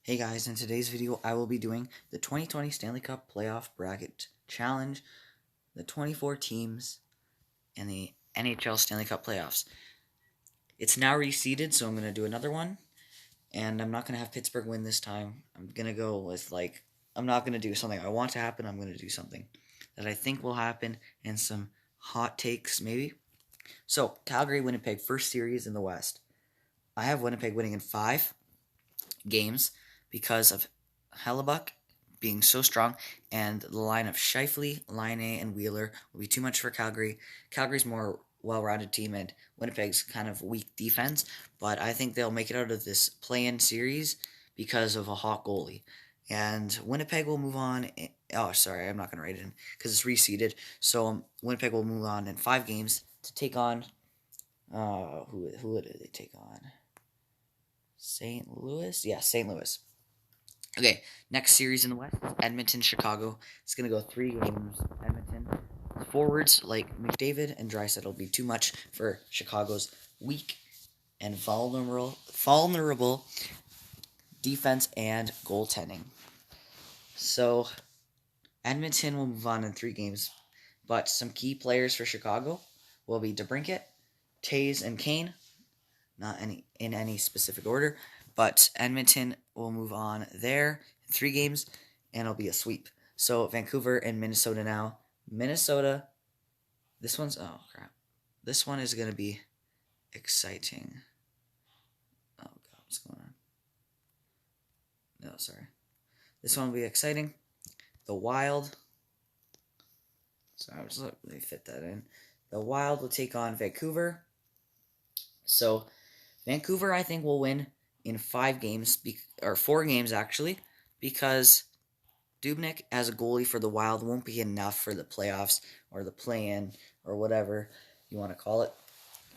Hey guys, in today's video I will be doing the 2020 Stanley Cup Playoff Bracket Challenge, the 24 teams, and the NHL Stanley Cup Playoffs. It's now reseeded, so I'm going to do another one, and I'm not going to have Pittsburgh win this time. I'm going to go with, I'm not going to do something I want to happen, I'm going to do something that I think will happen, and some hot takes maybe. So, Calgary-Winnipeg, first series in the West. I have Winnipeg winning in 5 games because of Hellebuck being so strong, and the line of Scheifele, Laine, and Wheeler will be too much for Calgary. Calgary's more well-rounded team, and Winnipeg's kind of weak defense, but I think they'll make it out of this play-in series because of a hot goalie. And Winnipeg will move on. Oh, sorry, I'm not going to write it in because it's reseeded. So Winnipeg will move on in 5 games to take on. Who did they take on? St. Louis? Yeah, St. Louis. Okay, next series in the West is Edmonton, Chicago. It's going to go 3 games. Edmonton. Forwards like McDavid and Draisaitl will be too much for Chicago's weak and vulnerable defense and goaltending. So, Edmonton will move on in 3 games, but some key players for Chicago will be DeBrincat, Taves, and Kane. Not in any specific order, but Edmonton will move on there in 3 games, and it'll be a sweep. So Vancouver and Minnesota now. Minnesota, this one is going to be exciting. Oh, God, what's going on? No, sorry. This one will be exciting. The Wild. Sorry, let me fit that in. The Wild will take on Vancouver. So Vancouver, I think, will win in 5 games, or 4 games actually, because Dubnyk as a goalie for the Wild won't be enough for the playoffs or the play-in or whatever you want to call it.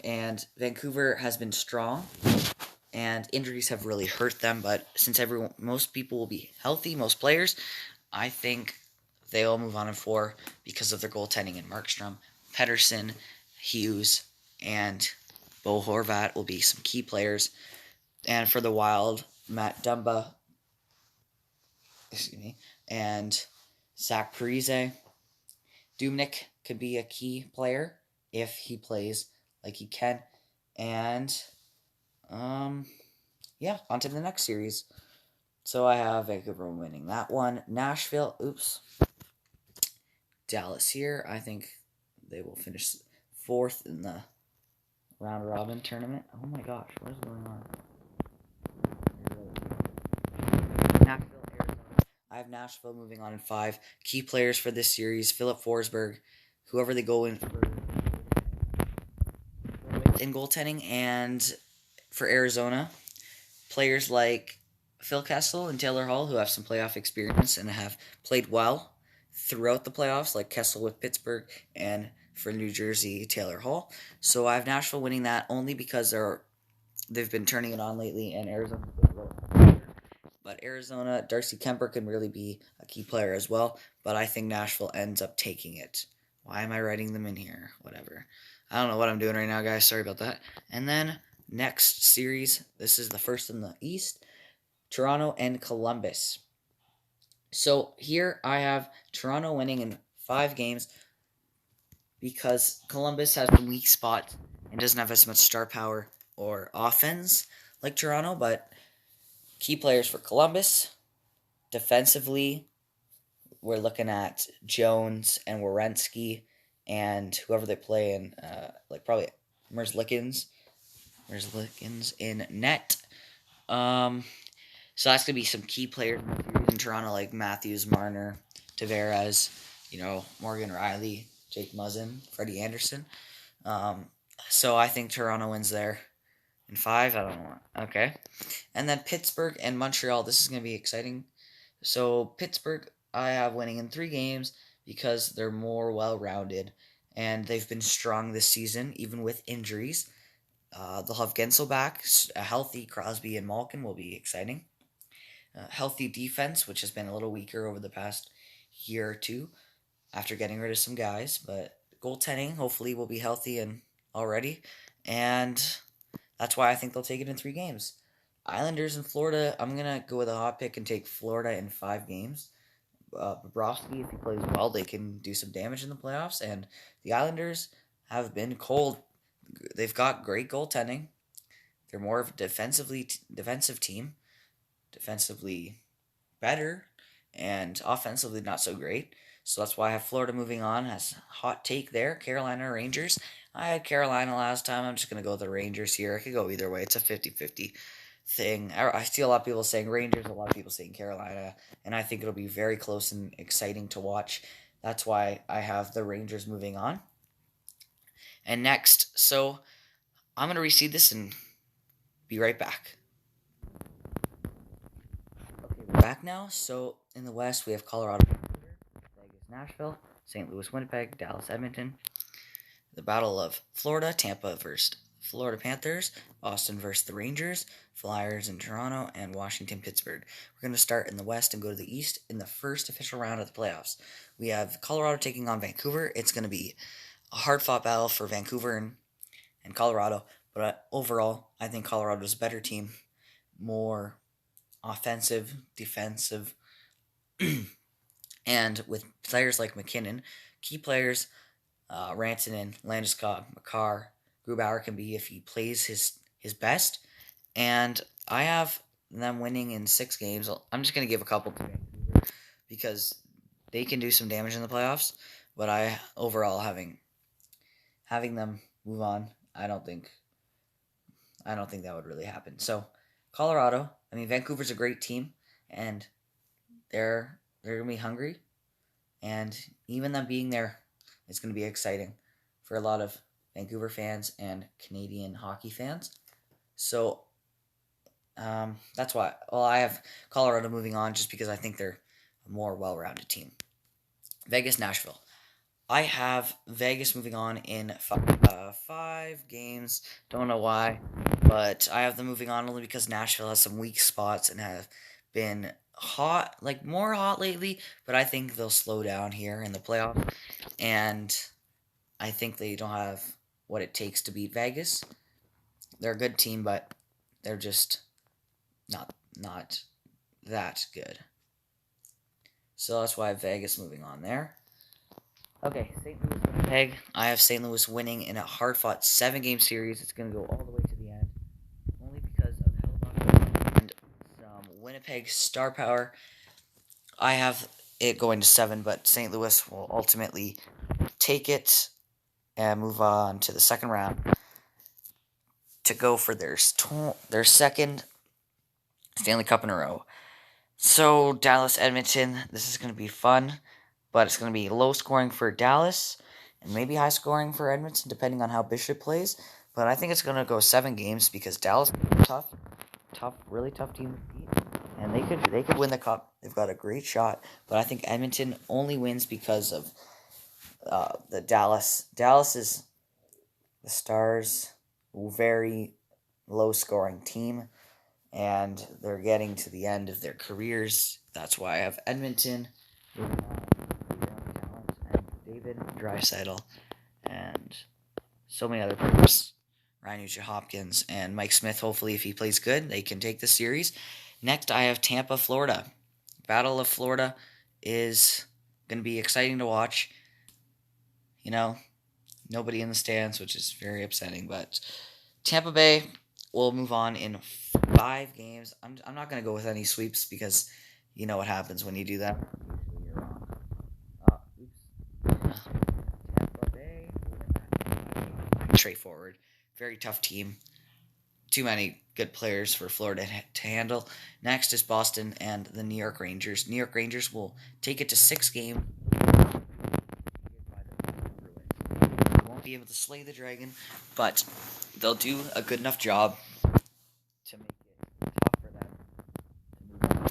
And Vancouver has been strong, and injuries have really hurt them. But since most people will be healthy, most players, I think they will move on in 4 because of their goaltending in Markstrom, Pettersson, Hughes, and Bo Horvat will be some key players. And for the Wild, Matt Dumba, and Zach Parise. Dubnyk could be a key player if he plays like he can. And, yeah, on to the next series. So I have Vancouver winning that one. Nashville, Dallas here. I think they will finish 4th in the round-robin tournament. Oh my gosh, what is going on? Nashville, Arizona. I have Nashville moving on in 5. Key players for this series: Philip Forsberg, whoever they go in goaltending, and for Arizona, players like Phil Kessel and Taylor Hall, who have some playoff experience and have played well throughout the playoffs, like Kessel with Pittsburgh, and for New Jersey, Taylor Hall. So I have Nashville winning that only because they've been turning it on lately, and Arizona. But Arizona, Darcy Kemper can really be a key player as well, but I think Nashville ends up taking it. Why am I writing them in here? Whatever. I don't know what I'm doing right now, guys. Sorry about that. And then next series, this is the first in the East, Toronto and Columbus. So here I have Toronto winning in 5 games because Columbus has some weak spots and doesn't have as much star power or offense like Toronto, but key players for Columbus. Defensively, we're looking at Jones and Werenski and whoever they play in, probably Merzlikins in net. So that's going to be some key players in Toronto, like Matthews, Marner, Tavares, Morgan Riley, Jake Muzzin, Freddie Anderson. So I think Toronto wins there in 5. I don't know. Okay. And then Pittsburgh and Montreal. This is going to be exciting. So Pittsburgh, I have winning in 3 games because they're more well-rounded, and they've been strong this season, even with injuries. They'll have Gensel back. A healthy Crosby and Malkin will be exciting. Healthy defense, which has been a little weaker over the past year or 2 after getting rid of some guys. But goaltending, hopefully, will be healthy and already. And that's why I think they'll take it in 3 games. Islanders in Florida, I'm going to go with a hot pick and take Florida in 5 games. Bobrovsky, if he plays well, they can do some damage in the playoffs. And the Islanders have been cold. They've got great goaltending. They're more of a defensive team, defensively better, and offensively not so great. So that's why I have Florida moving on as hot take there. Carolina Rangers. I had Carolina last time. I'm just going to go with the Rangers here. I could go either way. It's a 50-50 thing. I see a lot of people saying Rangers, a lot of people saying Carolina, and I think it'll be very close and exciting to watch. That's why I have the Rangers moving on. And next, so I'm going to reseed this and be right back. Okay, we're back now. So in the West, we have Colorado, Vegas, Nashville, St. Louis, Winnipeg, Dallas, Edmonton. The Battle of Florida, Tampa versus Florida Panthers, Boston versus the Rangers, Flyers in Toronto, and Washington, Pittsburgh. We're going to start in the West and go to the East in the first official round of the playoffs. We have Colorado taking on Vancouver. It's going to be a hard-fought battle for Vancouver and Colorado, but overall, I think Colorado's a better team, more offensive, defensive, and with players like McKinnon, key players, Rantanen, Landeskog, Makar, Grubauer can be if he plays his best, and I have them winning in 6 games. I'm just going to give a couple to Vancouver because they can do some damage in the playoffs, but I overall having them move on, I don't think that would really happen. So Colorado, I mean Vancouver's a great team, and they're gonna be hungry, and even them being there, it's gonna be exciting for a lot of Vancouver fans and Canadian hockey fans. So that's why. Well, I have Colorado moving on just because I think they're a more well-rounded team. Vegas, Nashville. I have Vegas moving on in 5 games. Don't know why, but I have them moving on only because Nashville has some weak spots and have been hot, like more hot lately, but I think they'll slow down here in the playoffs, and I think they don't have what it takes to beat Vegas. They're a good team, but they're just not that good. So that's why I have Vegas moving on there. Okay, St. Louis, Winnipeg. I have St. Louis winning in a hard-fought 7-game series. It's going to go all the way to the end, only because of Hellebuyck and some Winnipeg star power. I have it going to 7, but St. Louis will ultimately take it and move on to the second round to go for their second Stanley Cup in a row. So, Dallas, Edmonton, this is going to be fun, but it's going to be low scoring for Dallas and maybe high scoring for Edmonton, depending on how Bishop plays. But I think it's going to go 7 games because Dallas is really tough team to beat, and they could win the cup. They've got a great shot, but I think Edmonton only wins because of the Dallas. Dallas is the Stars, very low scoring team, and they're getting to the end of their careers. That's why I have Edmonton with talent and David Draisaitl and so many other players. Ryan Nugent-Hopkins and Mike Smith. Hopefully, if he plays good, they can take the series. Next, I have Tampa, Florida. Battle of Florida is going to be exciting to watch. You know, nobody in the stands, which is very upsetting. But Tampa Bay will move on in 5 games. I'm not going to go with any sweeps because you know what happens when you do that. Usually you're wrong. Tampa Bay. Straightforward. Very tough team. Too many good players for Florida to handle. Next is Boston and the New York Rangers. New York Rangers will take it to 6 games. They won't be able to slay the dragon, but they'll do a good enough job to make it tough for them to move on.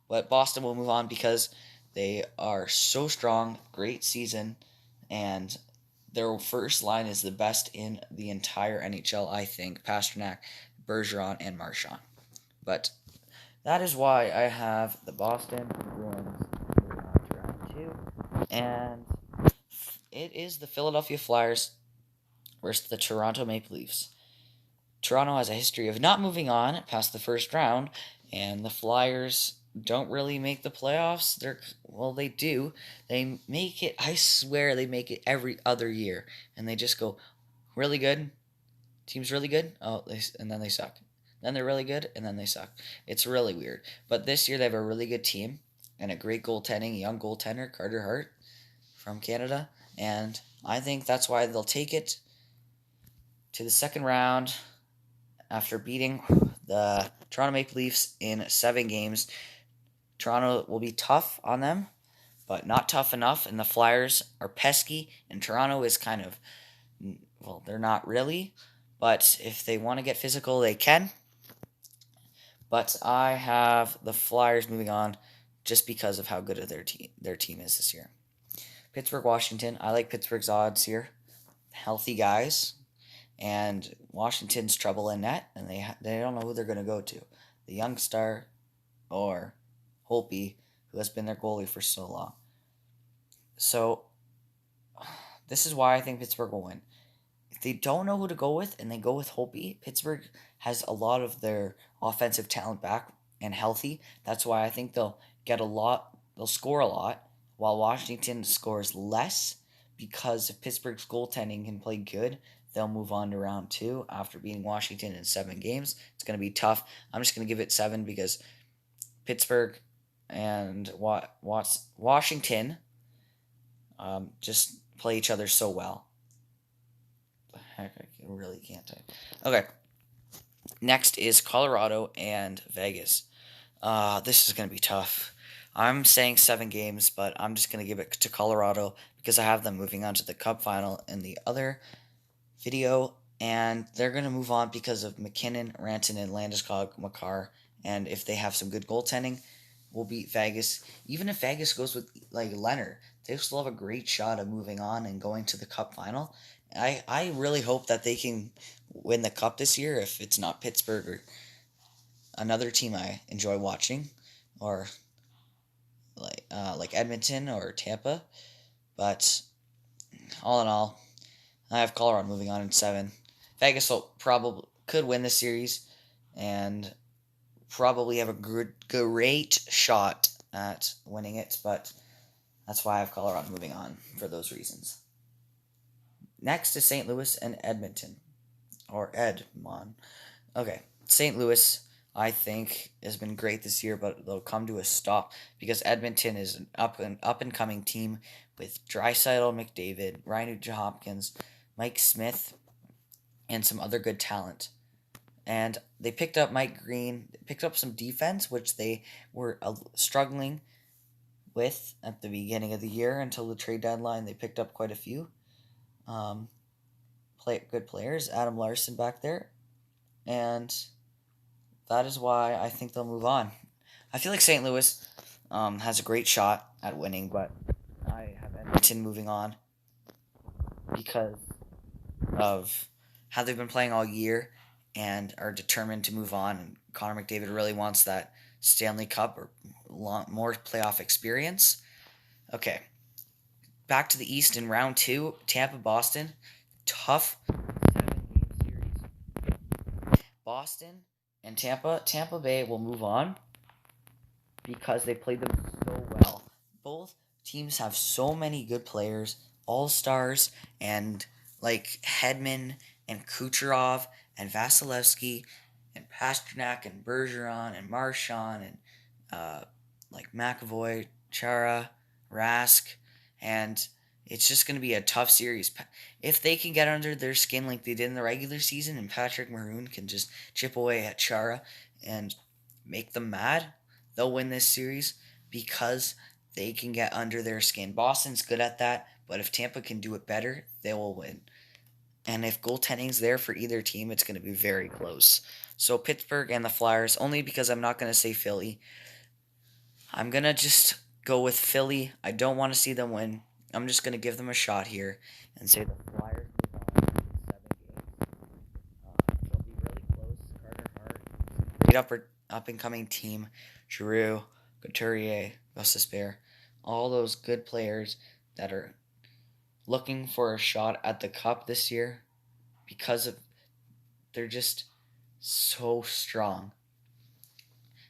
But Boston will move on because they are so strong, great season, and their first line is the best in the entire NHL, I think. Pastrnak, Bergeron, and Marchand. But that is why I have the Boston Bruins moving on to round 2. And it is the Philadelphia Flyers versus the Toronto Maple Leafs. Toronto has a history of not moving on past the first round, and the Flyers don't really make the playoffs. They do. They make it. I swear they make it every other year, and they just go really good. Team's really good. And then they suck. Then they're really good, and then they suck. It's really weird. But this year they have a really good team and a great goaltending, young goaltender Carter Hart from Canada, and I think that's why they'll take it to the second round after beating the Toronto Maple Leafs in 7 games. Toronto will be tough on them, but not tough enough, and the Flyers are pesky, and Toronto is kind of, well, they're not really, but if they want to get physical, they can. But I have the Flyers moving on just because of how good their team is this year. Pittsburgh, Washington. I like Pittsburgh's odds here. Healthy guys. And Washington's trouble in net, and they don't know who they're going to go to. The young star or Holtby, who has been their goalie for so long. So, this is why I think Pittsburgh will win. If they don't know who to go with and they go with Holtby, Pittsburgh has a lot of their offensive talent back and healthy. That's why I think they'll score a lot, while Washington scores less, because if Pittsburgh's goaltending can play good, they'll move on to round 2 after beating Washington in 7 games. It's going to be tough. I'm just going to give it 7 because Pittsburgh and Washington just play each other so well. The heck, I really can't. Okay. Next is Colorado and Vegas. This is going to be tough. I'm saying 7 games, but I'm just going to give it to Colorado because I have them moving on to the Cup final in the other video, and they're going to move on because of McKinnon, Rantanen, Landeskog, Makar, and if they have some good goaltending, we'll beat Vegas. Even if Vegas goes with like Leonard, they still have a great shot of moving on and going to the Cup final. I really hope that they can win the Cup this year if it's not Pittsburgh or another team I enjoy watching, or like Edmonton or Tampa. But all in all, I have Colorado moving on in 7. Vegas could win the series and probably have a great shot at winning it, but that's why I have Colorado moving on for those reasons. Next is St. Louis and Edmonton, or Edmon. Okay, St. Louis, I think, has been great this year, but they'll come to a stop because Edmonton is an up and coming team with Draisaitl, McDavid, Ryan Nugent-Hopkins, Mike Smith, and some other good talent. And they picked up Mike Green, picked up some defense, which they were struggling with at the beginning of the year until the trade deadline. They picked up quite a few good players. Adam Larson back there. And that is why I think they'll move on. I feel like St. Louis has a great shot at winning, but I have Edmonton moving on because of how they've been playing all year and are determined to move on. And Connor McDavid really wants that Stanley Cup or more playoff experience. Okay, back to the East in round 2, Tampa, Boston. Tough 7-game series. Boston and Tampa Bay will move on because they played them so well. Both teams have so many good players, all-stars, and like Hedman and Kucherov and Vasilevsky and Pasternak and Bergeron and Marchand and like McAvoy, Chara, Rask, and it's just going to be a tough series. If they can get under their skin like they did in the regular season and Patrick Maroon can just chip away at Chara and make them mad, they'll win this series because they can get under their skin. Boston's good at that, but if Tampa can do it better, they will win. And if goaltending's there for either team, it's going to be very close. So Pittsburgh and the Flyers, only because I'm not going to say Philly. I'm going to just go with Philly. I don't want to see them win. I'm just going to give them a shot here and say the Flyers move on in 7 games. They'll be really close. Carter Hart, great up-and-coming team. Giroux, Couturier, Gostisbehere, all those good players that are looking for a shot at the Cup this year because of they're just so strong.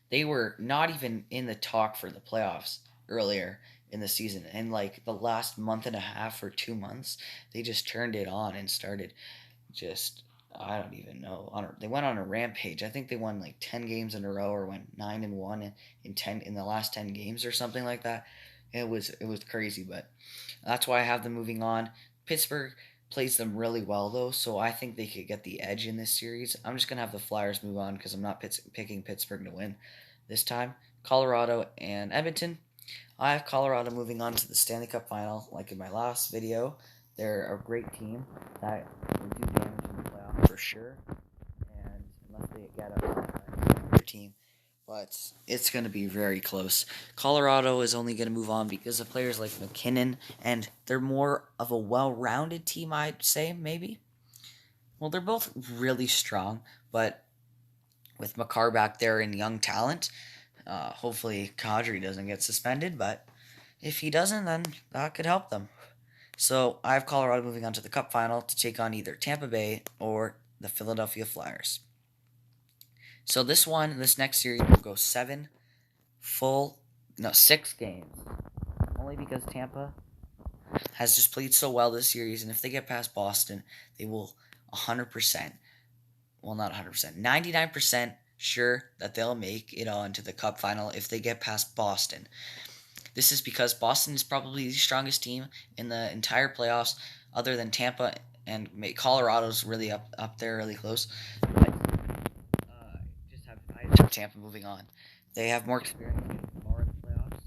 They were not even in the talk for the playoffs earlier in the season. And like the last month and a half or 2 months, they just turned it on and started just I don't even know. They went on a rampage. I think they won like 10 games in a row, or went 9-1 in the last 10 games or something like that. It was crazy, but that's why I have them moving on. Pittsburgh plays them really well though, so I think they could get the edge in this series. I'm just gonna have the Flyers move on because I'm not picking Pittsburgh to win this time. Colorado and Edmonton. I have Colorado moving on to the Stanley Cup final, like in my last video. They're a great team that will do damage in the playoffs for sure, and unless they get a team, but it's going to be very close. Colorado is only going to move on because of players like McKinnon, and they're more of a well-rounded team, I'd say, maybe. Well, they're both really strong, but with Makar back there and young talent, hopefully Kadri doesn't get suspended, but if he doesn't, then that could help them. So I have Colorado moving on to the Cup final to take on either Tampa Bay or the Philadelphia Flyers. So this next series will go 6 games. Only because Tampa has just played so well this series, and if they get past Boston, they will 100%, well, not 100%, 99% sure that they'll make it on to the Cup final if they get past Boston. This is because Boston is probably the strongest team in the entire playoffs, other than Tampa, and Colorado's really up there, really close. But I just have Tampa moving on. They have more experience getting far in the playoffs,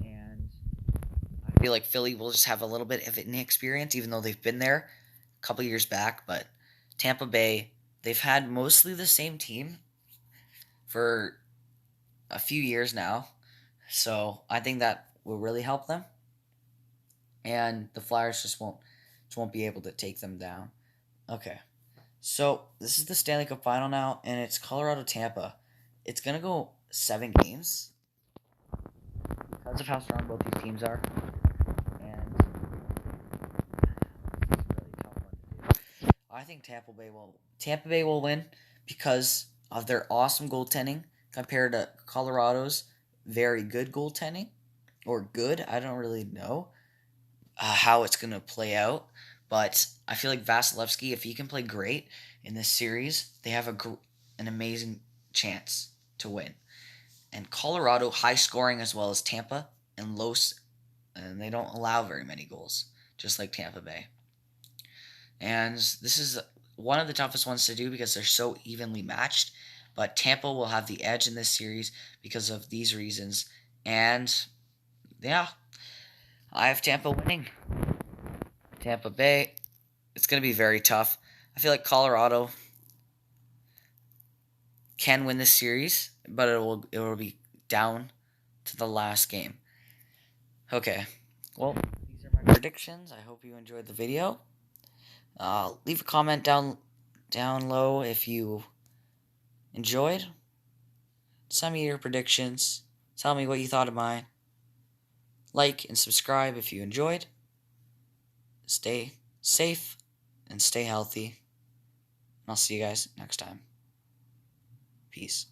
and I feel like Philly will just have a little bit of inexperience, even though they've been there a couple years back. But Tampa Bay, they've had mostly the same team for a few years now, so I think that will really help them, and the Flyers just won't be able to take them down. Okay, so this is the Stanley Cup final now, and it's Colorado Tampa. It's gonna go 7 games because of how strong both these teams are, and this is a really tough one to do. I think Tampa Bay will win because of their awesome goaltending compared to Colorado's very good goaltending, or good. I don't really know how it's going to play out, but I feel like Vasilevsky, if he can play great in this series, they have an amazing chance to win. And Colorado, high scoring as well as Tampa, and and they don't allow very many goals, just like Tampa Bay. And this is one of the toughest ones to do because they're so evenly matched. But Tampa will have the edge in this series because of these reasons. And yeah, I have Tampa winning. Tampa Bay, it's going to be very tough. I feel like Colorado can win this series, but it will be down to the last game. Okay, well, these are my predictions. I hope you enjoyed the video. Leave a comment down low if you enjoyed. Send me your predictions. Tell me what you thought of mine. Like and subscribe if you enjoyed. Stay safe and stay healthy. And I'll see you guys next time. Peace.